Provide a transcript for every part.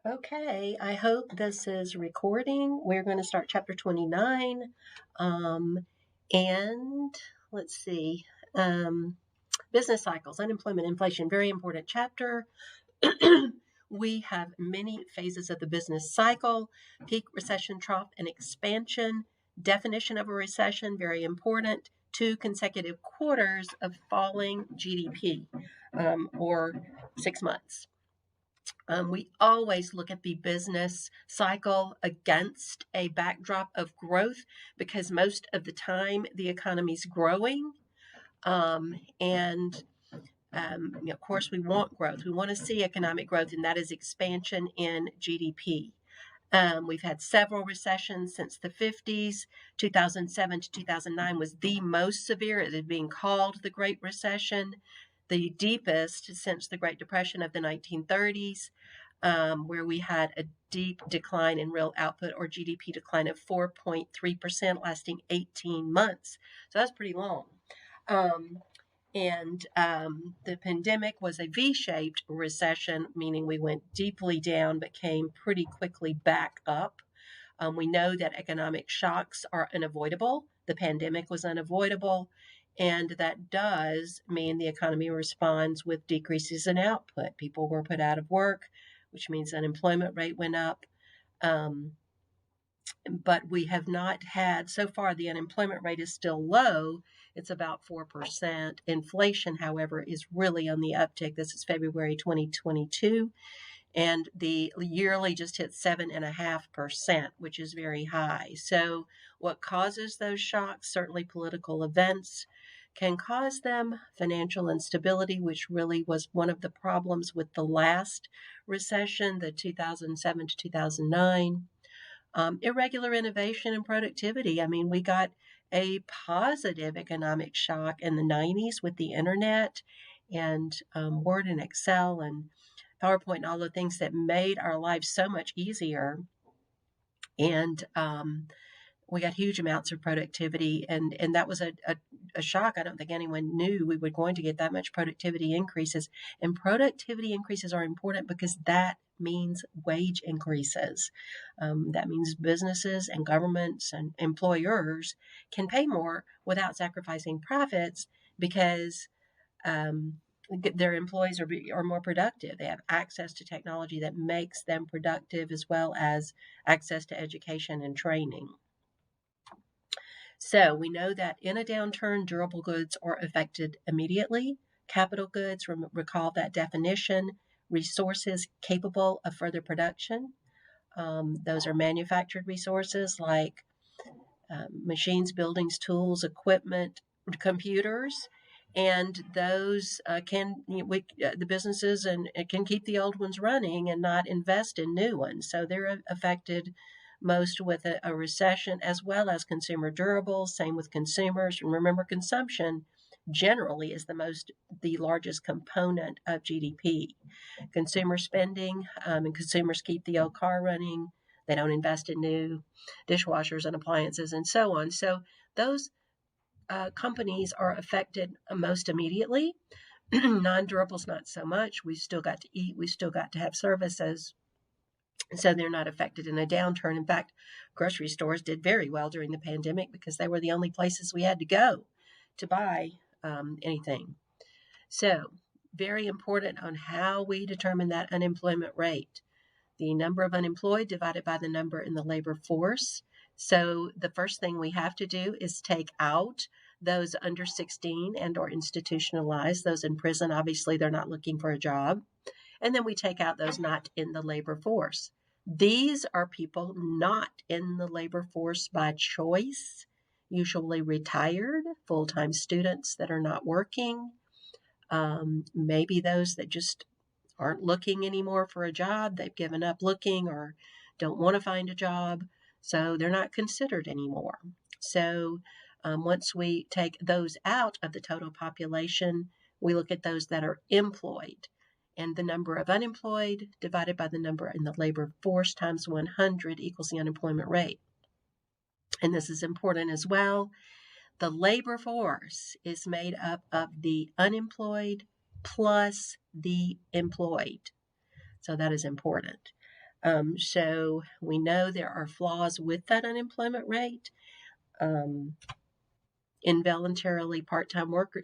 Okay, I hope this is recording. We're going to start chapter 29. And let's see. Um, Business cycles, unemployment, inflation, very important chapter. We have many phases of the business cycle: peak, recession, trough, and expansion. Definition of a recession, very important. 2 consecutive quarters of falling GDP, or 6 months. We always look at the business cycle against a backdrop of growth because most of the time the economy's growing. And of course, we want growth. We want to see economic growth, and that is expansion in GDP. We've had several recessions since the 50s. 2007 to 2009 was the most severe. It is being called the Great Recession, the deepest since the Great Depression of the 1930s, where we had a deep decline in real output, or GDP decline, of 4.3%, lasting 18 months. So that's pretty long. And the pandemic was a V-shaped recession, meaning we went deeply down but came pretty quickly back up. We know that economic shocks are unavoidable. The pandemic was unavoidable, and that does mean the economy responds with decreases in output. People were put out of work, which means unemployment rate went up. But we have not had, so far, the unemployment rate is still low. It's about 4%. Inflation, however, is really on the uptick. This is February 2022, and the yearly just hit 7.5%, which is very high. So what causes those shocks? Certainly political events can cause them. Financial instability, which really was one of the problems with the last recession, the 2007 to 2009. Irregular innovation and productivity. I mean, we got a positive economic shock in the 90s with the internet and Word and Excel and PowerPoint and all the things that made our lives so much easier. And we got huge amounts of productivity, and that was a shock. I don't think anyone knew we were going to get that much productivity increases. And productivity increases are important because that means wage increases. That means businesses and governments and employers can pay more without sacrificing profits because their employees are more productive. They have access to technology that makes them productive, as well as access to education and training. So we know that in a downturn, durable goods are affected immediately. Capital goods, recall that definition, resources capable of further production. Those are manufactured resources like machines, buildings, tools, equipment, computers, and those the businesses and it can keep the old ones running and not invest in new ones. So they're affected most with a recession, as well as consumer durables. Same with consumers. And remember, consumption generally is the largest component of GDP. Consumer spending, and consumers keep the old car running. They don't invest in new dishwashers and appliances and so on. So those companies are affected most immediately. Non-durables, not so much. We've still got to eat. We've still got to have services. So they're not affected in a downturn. In fact, grocery stores did very well during the pandemic because they were the only places we had to go to buy anything. So very important on how we determine that unemployment rate. The number of unemployed divided by the number in the labor force. So the first thing we have to do is take out those under 16 and or institutionalized. Those in prison, obviously, they're not looking for a job. And then we take out those not in the labor force. These are people not in the labor force by choice, usually retired, full-time students that are not working, maybe those that just aren't looking anymore for a job. They've given up looking or don't want to find a job, so they're not considered anymore. So once we take those out of the total population, we look at those that are employed. And the number of unemployed divided by the number in the labor force times 100 equals the unemployment rate. And this is important as well. The labor force is made up of the unemployed plus the employed. So that is important. So we know there are flaws with that unemployment rate. Involuntary part-time workers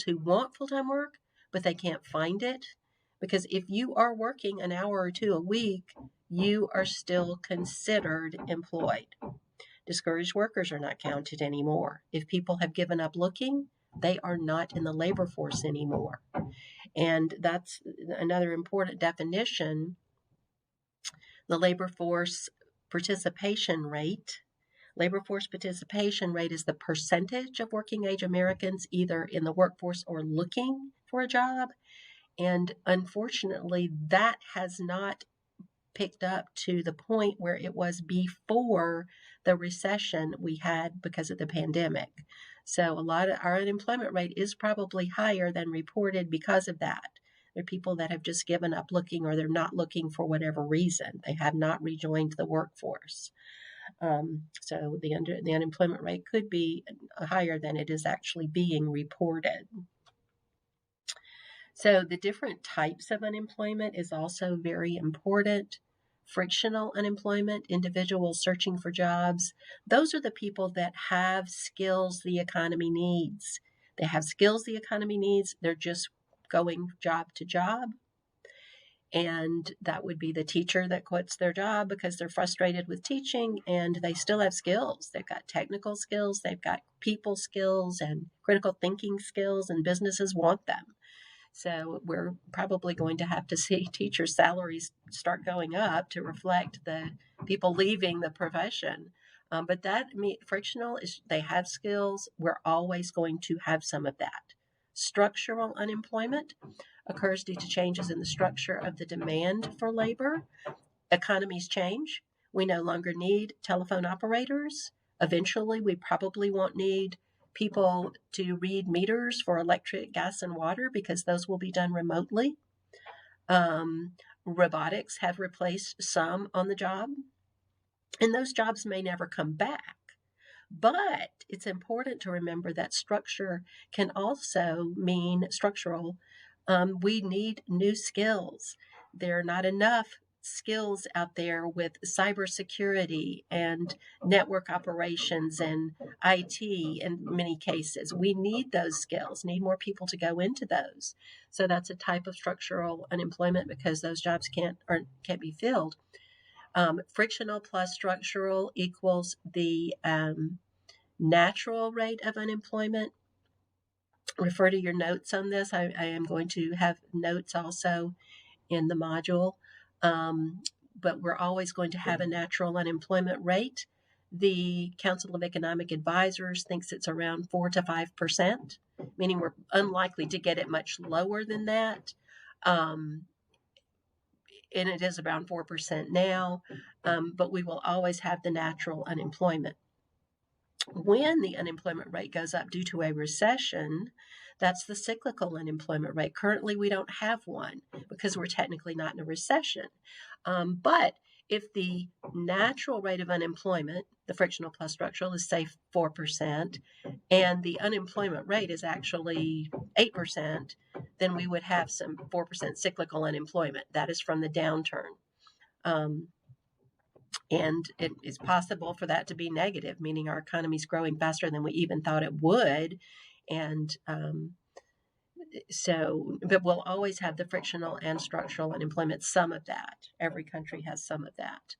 who want full-time work, but they can't find it. Because if you are working an hour or two a week, you are still considered employed. Discouraged workers are not counted anymore. If people have given up looking, they are not in the labor force anymore. And that's another important definition. The labor force participation rate. Labor force participation rate is the percentage of working age Americans either in the workforce or looking for a job. And unfortunately, that has not picked up to the point where it was before the recession we had because of the pandemic. So a lot of our unemployment rate is probably higher than reported because of that. There are people that have just given up looking, or they're not looking for whatever reason. They have not rejoined the workforce. So the unemployment rate could be higher than it is actually being reported. So the different types of unemployment is also very important. Frictional unemployment, individuals searching for jobs. Those are the people that have skills the economy needs. They have skills the economy needs. They're just going job to job. And that would be the teacher that quits their job because they're frustrated with teaching, and they still have skills. They've got technical skills, they've got people skills and critical thinking skills, and businesses want them. So we're probably going to have to see teachers' salaries start going up to reflect the people leaving the profession. But that frictional is they have skills. We're always going to have some of that. Structural unemployment occurs due to changes in the structure of the demand for labor. Economies change. We no longer need telephone operators. Eventually, we probably won't need people to read meters for electric, gas, and water because those will be done remotely. Robotics have replaced some on the job, and those jobs may never come back. But it's important to remember that structure can also mean structural. We need new skills. There are not enough skills out there with cybersecurity and network operations and IT in many cases. We need those skills, need more people to go into those. So that's a type of structural unemployment because those jobs can't be filled. Frictional plus structural equals the natural rate of unemployment. Refer to your notes on this. I am going to have notes also in the module, but we're always going to have a natural unemployment rate. The Council of Economic Advisors thinks it's around 4 to 5%, meaning we're unlikely to get it much lower than that. And it is around 4% now, but we will always have the natural unemployment. When the unemployment rate goes up due to a recession, that's the cyclical unemployment rate. Currently, we don't have one because we're technically not in a recession. But if the natural rate of unemployment, the frictional plus structural, is say 4%, and the unemployment rate is actually 8%, then we would have some 4% cyclical unemployment. That is from the downturn. And it is possible for that to be negative, meaning our economy is growing faster than we even thought it would. And but we'll always have the frictional and structural unemployment, some of that. Every country has some of that.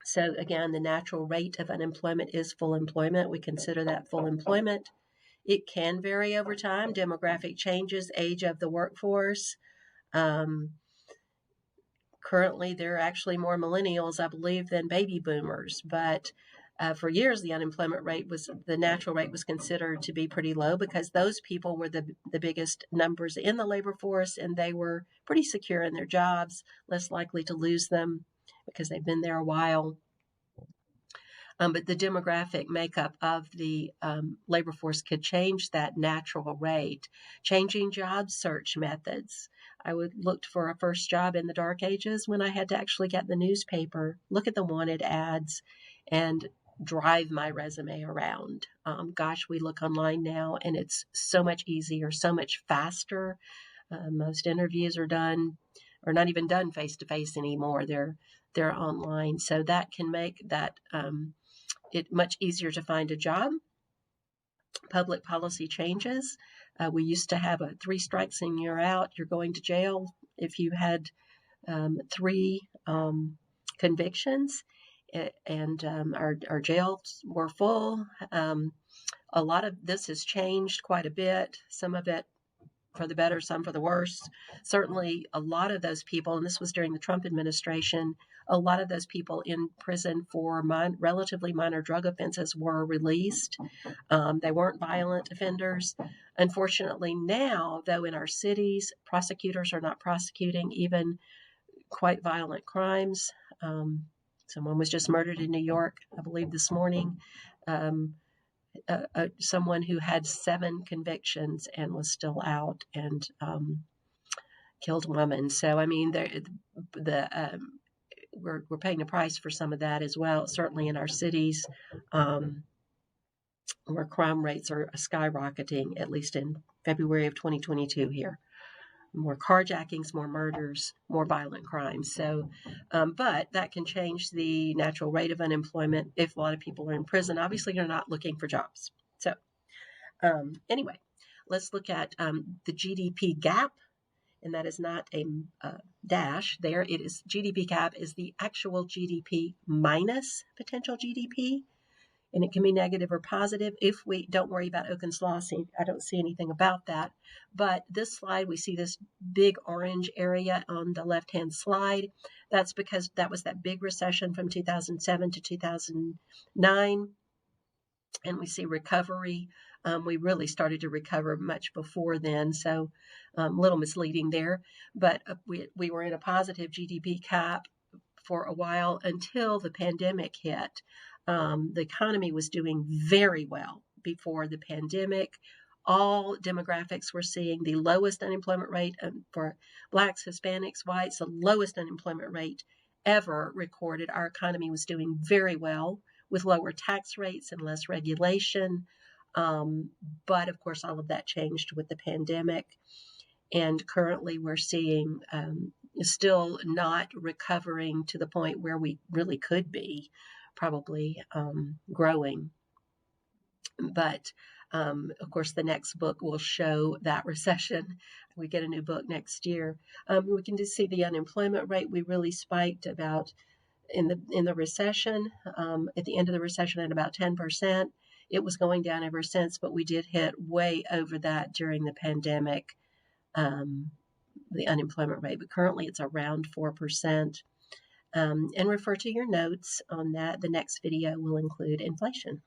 So again, the natural rate of unemployment is full employment. We consider that full employment. It can vary over time, demographic changes, age of the workforce. Currently, there are actually more millennials, I believe, than baby boomers. But for years, the unemployment rate the natural rate was considered to be pretty low because those people were the biggest numbers in the labor force, and they were pretty secure in their jobs, less likely to lose them because they've been there a while. But the demographic makeup of the labor force could change that natural rate. Changing job search methods. I would look for a first job in the dark ages when I had to actually get the newspaper, look at the wanted ads, and drive my resume around. We look online now, and it's so much easier, so much faster. Most interviews are not even done face to face anymore. They're online, so that can make that it much easier to find a job. Public policy changes. We used to have a 3 strikes and you're out. You're going to jail if you had 3 convictions, and our jails were full. A lot of this has changed quite a bit. Some of it for the better, some for the worse. Certainly, a lot of those people, and this was during the Trump administration, a lot of those people in prison for relatively minor drug offenses were released. They weren't violent offenders. Unfortunately, now, though, in our cities, prosecutors are not prosecuting even quite violent crimes. Someone was just murdered in New York, I believe, this morning. Someone who had 7 convictions and was still out and killed a woman. So, I mean, we're paying a price for some of that as well, certainly in our cities, where crime rates are skyrocketing, at least in February of 2022 here. More carjackings, more murders, more violent crimes. So, but that can change the natural rate of unemployment if a lot of people are in prison. Obviously, you're not looking for jobs. So, anyway, let's look at the GDP gap, and that is not a dash there. It is GDP gap is the actual GDP minus potential GDP. And it can be negative or positive. If we don't worry about Okun's law, I don't see anything about that. But this slide, we see this big orange area on the left-hand slide. That's because that was that big recession from 2007 to 2009. And we see recovery. We really started to recover much before then, so a little misleading there. But we were in a positive GDP cap for a while until the pandemic hit. The economy was doing very well before the pandemic. All demographics were seeing the lowest unemployment rate for Blacks, Hispanics, whites, the lowest unemployment rate ever recorded. Our economy was doing very well with lower tax rates and less regulation. But of course, all of that changed with the pandemic. And currently we're seeing still not recovering to the point where we really could be, probably growing. But of course, the next book will show that recession. We get a new book next year. We can just see the unemployment rate. We really spiked about in the recession, at the end of the recession at about 10%. It was going down ever since, but we did hit way over that during the pandemic, the unemployment rate. But currently it's around 4%. And refer to your notes on that. The next video will include inflation.